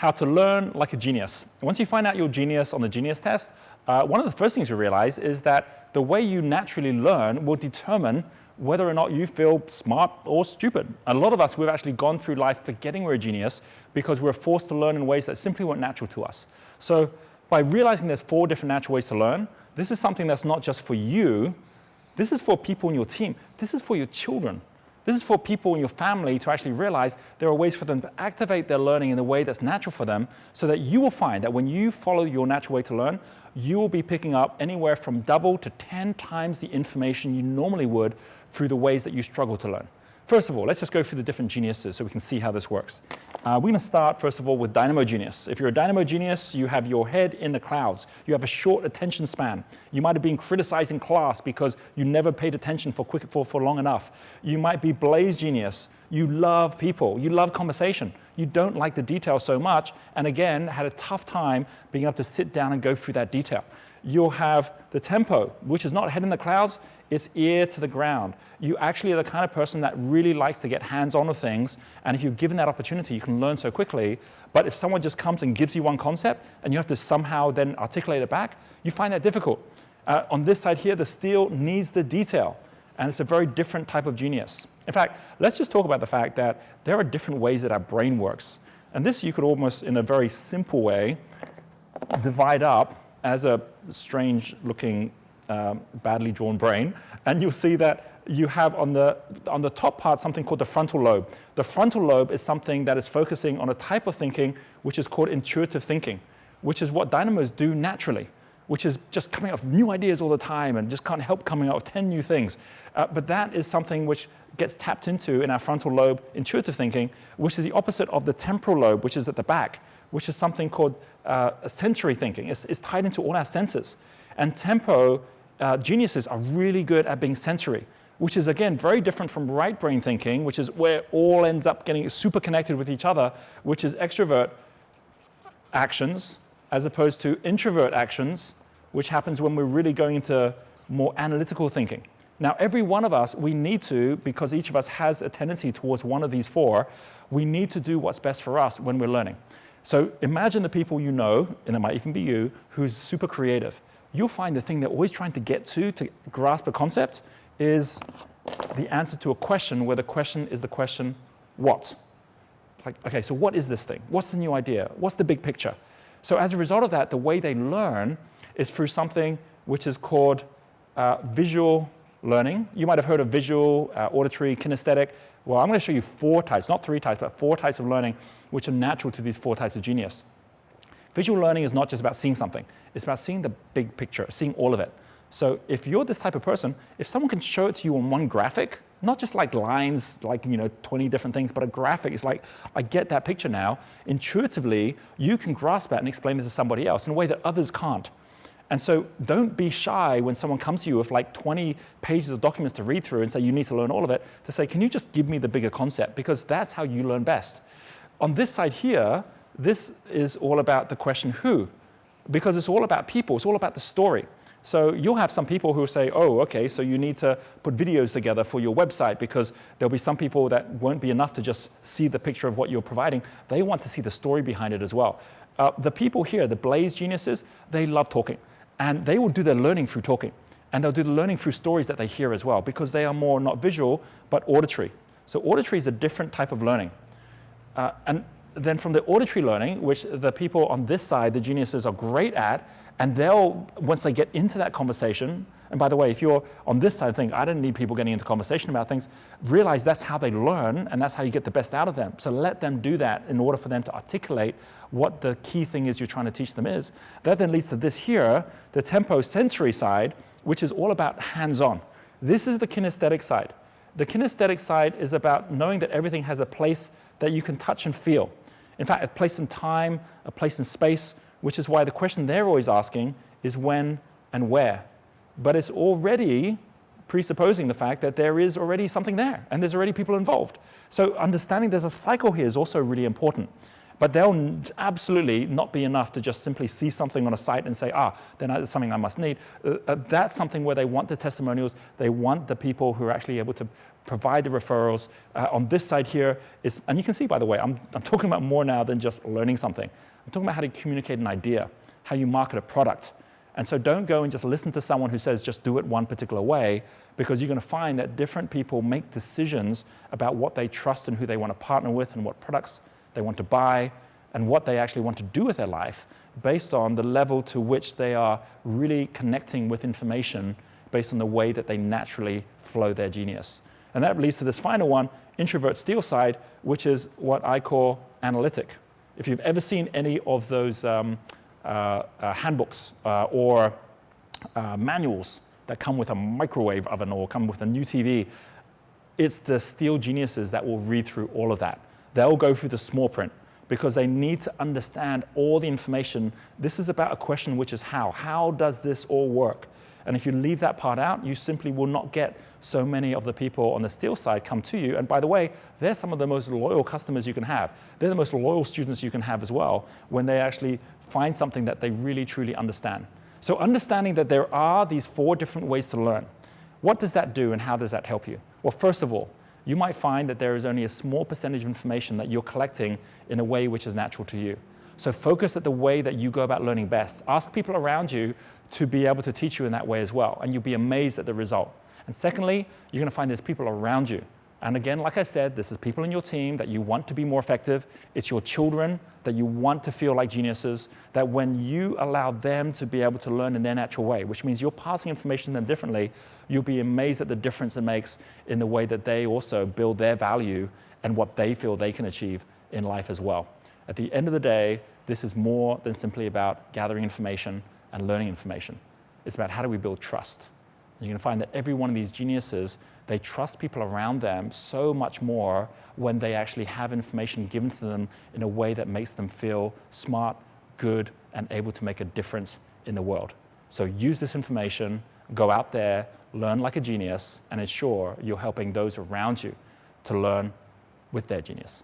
how to learn like a genius. Once you find out you're a genius on the Genius test, one of the first things you realize is that the way you naturally learn will determine whether or not you feel smart or stupid. A lot of us, we've actually gone through life forgetting we're a genius because we're forced to learn in ways that simply weren't natural to us. So by realizing there's 4 different natural ways to learn, this is something that's not just for you, this is for people in your team, this is for your children. This is for people in your family to actually realize there are ways for them to activate their learning in a way that's natural for them, so that you will find that when you follow your natural way to learn, you will be picking up anywhere from double to 10 times the information you normally would through the ways that you struggle to learn. First of all, let's just go through the different geniuses so we can see how this works. We're going to start, first of all, with Dynamo Genius. If you're a Dynamo Genius, you have your head in the clouds. You have a short attention span. You might have been criticized in class because you never paid attention for long enough. You might be Blaze Genius. You love people. You love conversation. You don't like the detail so much, and again, had a tough time being able to sit down and go through that detail. You'll have the Tempo, which is not head in the clouds, it's ear to the ground. You actually are the kind of person that really likes to get hands-on with things, and if you're given that opportunity, you can learn so quickly. But if someone just comes and gives you one concept, and you have to somehow then articulate it back, you find that difficult. On this side here, the steel needs the detail, and it's a very different type of genius. In fact, let's just talk about the fact that there are different ways that our brain works. And this you could almost, in a very simple way, divide up as a strange-looking, badly drawn brain, and you'll see that you have on the top part something called the frontal lobe. The frontal lobe is something that is focusing on a type of thinking which is called intuitive thinking, which is what dynamos do naturally, which is just coming up with new ideas all the time and just can't help coming up with 10 new things. But that is something which gets tapped into in our frontal lobe intuitive thinking, which is the opposite of the temporal lobe, which is at the back, which is something called sensory thinking. It's tied into all our senses. And tempo geniuses are really good at being sensory, which is, again, very different from right brain thinking, which is where it all ends up getting super connected with each other, which is extrovert actions as opposed to introvert actions, which happens when we're really going into more analytical thinking. Now, every one of us, we need to, because each of us has a tendency towards one of these 4, we need to do what's best for us when we're learning. So imagine the people you know, and it might even be you, who's super creative. You'll find the thing they're always trying to get to grasp a concept is the answer to a question where the question is the question, what? Like, okay, so what is this thing? What's the new idea? What's the big picture? So as a result of that, the way they learn is through something which is called visual learning. You might have heard of visual, auditory, kinesthetic. Well, I'm going to show you 4 types, not 3 types, but 4 types of learning which are natural to these 4 types of genius. Visual learning is not just about seeing something. It's about seeing the big picture, seeing all of it. So if you're this type of person, if someone can show it to you on one graphic, not just like lines, like 20 different things, but a graphic, it's like, I get that picture now. Intuitively, you can grasp that and explain it to somebody else in a way that others can't. And so don't be shy when someone comes to you with like 20 pages of documents to read through and say you need to learn all of it, to say, can you just give me the bigger concept? Because that's how you learn best. On this side here, this is all about the question who, because it's all about people, it's all about the story. So you'll have some people who say, oh, okay, so you need to put videos together for your website because there'll be some people that won't be enough to just see the picture of what you're providing. They want to see the story behind it as well. The people here, the Blaze geniuses, they love talking. And they will do their learning through talking. And they'll do the learning through stories that they hear as well because they are more not visual, but auditory. So auditory is a different type of learning. And then from the auditory learning, which the people on this side, the geniuses, are great at, and they'll, once they get into that conversation, and by the way, if you're on this side of things, I don't need people getting into conversation about things, realize that's how they learn, and that's how you get the best out of them. So let them do that in order for them to articulate what the key thing is you're trying to teach them is. That then leads to this here, the tempo sensory side, which is all about hands-on. This is the kinesthetic side. The kinesthetic side is about knowing that everything has a place that you can touch and feel. In fact, a place in time, a place in space, which is why the question they're always asking is when and where. But it's already presupposing the fact that there is already something there, and there's already people involved. So understanding there's a cycle here is also really important. But they'll absolutely not be enough to just simply see something on a site and say, then that's something I must need. That's something where they want the testimonials. They want the people who are actually able to provide the referrals. On this side here and you can see, by the way, I'm talking about more now than just learning something. I'm talking about how to communicate an idea, how you market a product. And so don't go and just listen to someone who says just do it one particular way, because you're going to find that different people make decisions about what they trust and who they want to partner with and what products they want to buy and what they actually want to do with their life based on the level to which they are really connecting with information based on the way that they naturally flow their genius. And that leads to this final one, introvert steal side, which is what I call analytic. If you've ever seen any of those handbooks or manuals that come with a microwave oven or come with a new TV, it's the steal geniuses that will read through all of that. They'll go through the small print because they need to understand all the information. This is about a question which is how. How does this all work? And if you leave that part out, you simply will not get so many of the people on the steal side come to you. And by the way, they're some of the most loyal customers you can have. They're the most loyal students you can have as well when they actually find something that they really, truly understand. So understanding that there are these 4 different ways to learn. What does that do and how does that help you? Well, first of all, you might find that there is only a small percentage of information that you're collecting in a way which is natural to you. So focus at the way that you go about learning best. Ask people around you to be able to teach you in that way as well, and you'll be amazed at the result. And secondly, you're going to find there's people around you. And again, like I said, this is people in your team that you want to be more effective. It's your children that you want to feel like geniuses, that when you allow them to be able to learn in their natural way, which means you're passing information to them differently, you'll be amazed at the difference it makes in the way that they also build their value and what they feel they can achieve in life as well. At the end of the day, this is more than simply about gathering information and learning information. It's about how do we build trust. And you're going to find that every one of these geniuses, they trust people around them so much more when they actually have information given to them in a way that makes them feel smart, good, and able to make a difference in the world. So use this information, go out there, learn like a genius, and ensure you're helping those around you to learn with their genius.